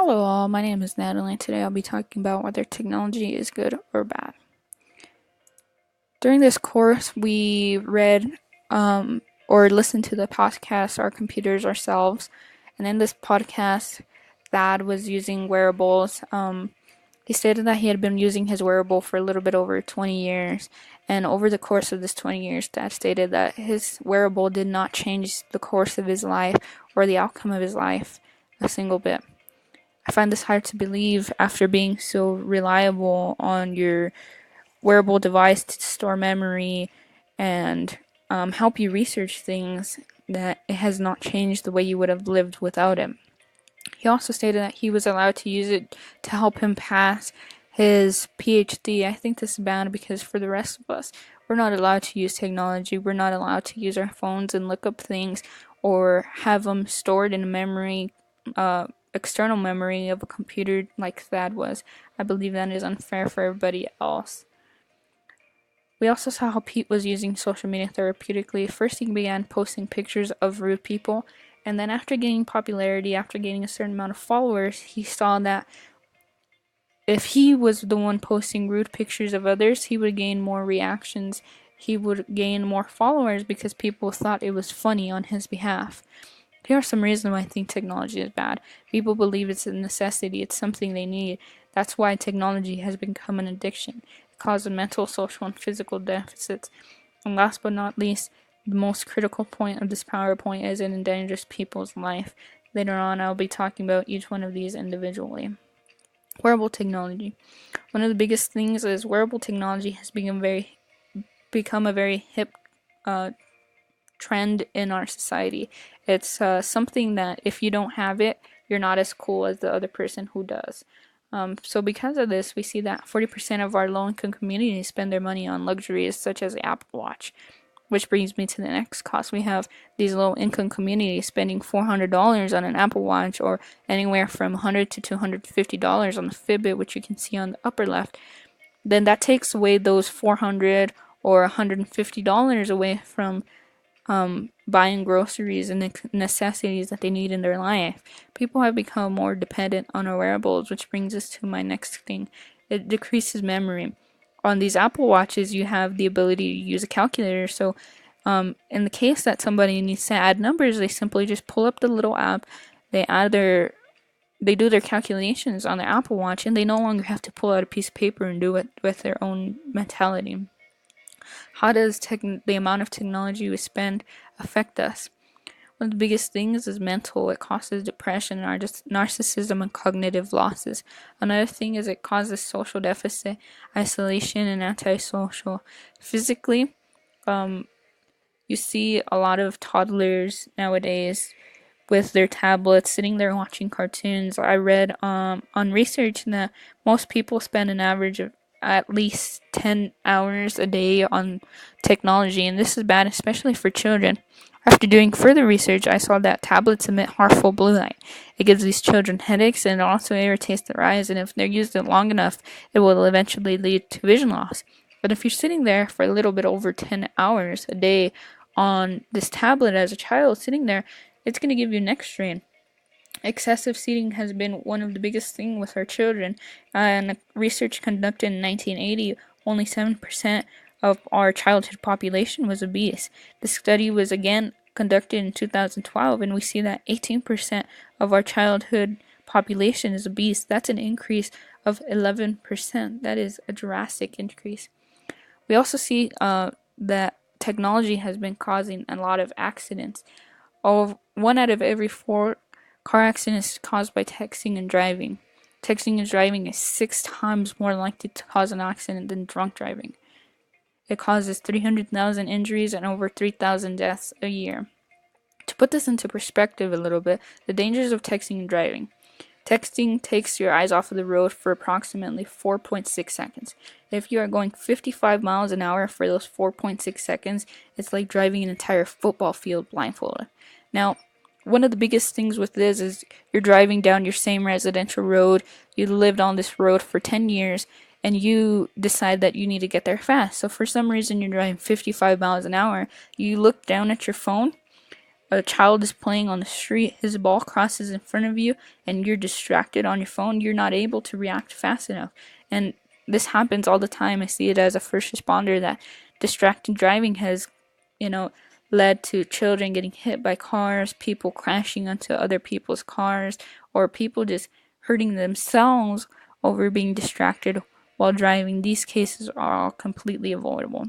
Hello all, my name is Natalie and today I'll be talking about whether technology is good or bad. During this course, we read or listened to the podcast, Our Computers Ourselves, and in this podcast, Thad was using wearables. He stated that he had been using his wearable for a little bit over 20 years, and over the course of this 20 years, Thad stated that his wearable did not change the course of his life or the outcome of his life a single bit. I find this hard to believe after being so reliable on your wearable device to store memory and help you research things, that it has not changed the way you would have lived without it. He also stated that he was allowed to use it to help him pass his PhD. I think this is bad because for the rest of us, we're not allowed to use technology. We're not allowed to use our phones and look up things or have them stored in memory, external memory of a computer like Thad was. I believe that is unfair for everybody else. We also saw how Pete was using social media therapeutically. First, he began posting pictures of rude people, and then after gaining popularity, after gaining a certain amount of followers, he saw that if he was the one posting rude pictures of others, he would gain more reactions. He would gain more followers because people thought it was funny on his behalf. Here are some reasons why I think technology is bad. People believe it's a necessity, it's something they need. That's why technology has become an addiction. It causes mental, social, and physical deficits. And last but not least, the most critical point of this PowerPoint is it endangers people's life. Later on, I'll be talking about each one of these individually. Wearable technology. One of the biggest things is wearable technology has become a very hip trend in our society. It's something that if you don't have it, you're not as cool as the other person who does. So because of this, we see that 40% of our low-income communities spend their money on luxuries such as the Apple Watch. Which brings me to the next cost. We have these low-income communities spending $400 on an Apple Watch, or anywhere from $100 to $250 on the Fitbit, which you can see on the upper left. Then that takes away those $400 or $150 away from buying groceries and the necessities that they need in their life. People have become more dependent on our wearables, which brings us to my next thing. It decreases memory. On these Apple Watches, you have the ability to use a calculator. So, in the case that somebody needs to add numbers, they simply just pull up the little app, they do their calculations on their Apple Watch, and they no longer have to pull out a piece of paper and do it with their own mentality. How does the amount of technology we spend affect us? One of the biggest things is mental. It causes depression, narcissism, and cognitive losses. Another thing is it causes social deficit, isolation, and antisocial. Physically, you see a lot of toddlers nowadays with their tablets sitting there watching cartoons. I read on research that most people spend an average of at least 10 hours a day on technology, and this is bad, especially for children. After doing further research, I saw that tablets emit harmful blue light. It gives these children headaches and it also irritates their eyes, and if they're used long enough, it will eventually lead to vision loss. But if you're sitting there for a little bit over 10 hours a day on this tablet as a child sitting there, it's going to give you neck strain. Excessive seating has been one of the biggest things with our children. And research conducted in 1980, only 7% of our childhood population was obese. The study was again conducted in 2012, and we see that 18% of our childhood population is obese. That's an increase of 11%. That is a drastic increase. We also see that technology has been causing a lot of accidents. One out of every four car accidents is caused by texting and driving. Texting and driving is 6 times more likely to cause an accident than drunk driving. It causes 300,000 injuries and over 3,000 deaths a year. To put this into perspective a little bit, the dangers of texting and driving. Texting takes your eyes off of the road for approximately 4.6 seconds. If you are going 55 miles an hour for those 4.6 seconds, it's like driving an entire football field blindfolded. Now, one of the biggest things with this is you're driving down your same residential road, you lived on this road for 10 years, and you decide that you need to get there fast. So for some reason you're driving 55 miles an hour, you look down at your phone, a child is playing on the street, his ball crosses in front of you, and you're distracted on your phone, you're not able to react fast enough. And this happens all the time. I see it as a first responder that distracted driving has, you know, led to children getting hit by cars, people crashing onto other people's cars, or people just hurting themselves over being distracted while driving. These cases are all completely avoidable.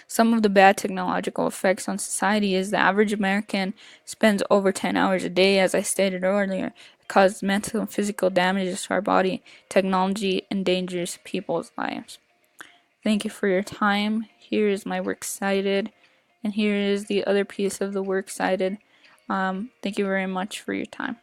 Some of the bad technological effects on society is the average American spends over 10 hours a day, as I stated earlier. It causes mental and physical damages to our body. Technology endangers people's lives. Thank you for your time. Here is my works cited, and here is the other piece of the works cited. Thank you very much for your time.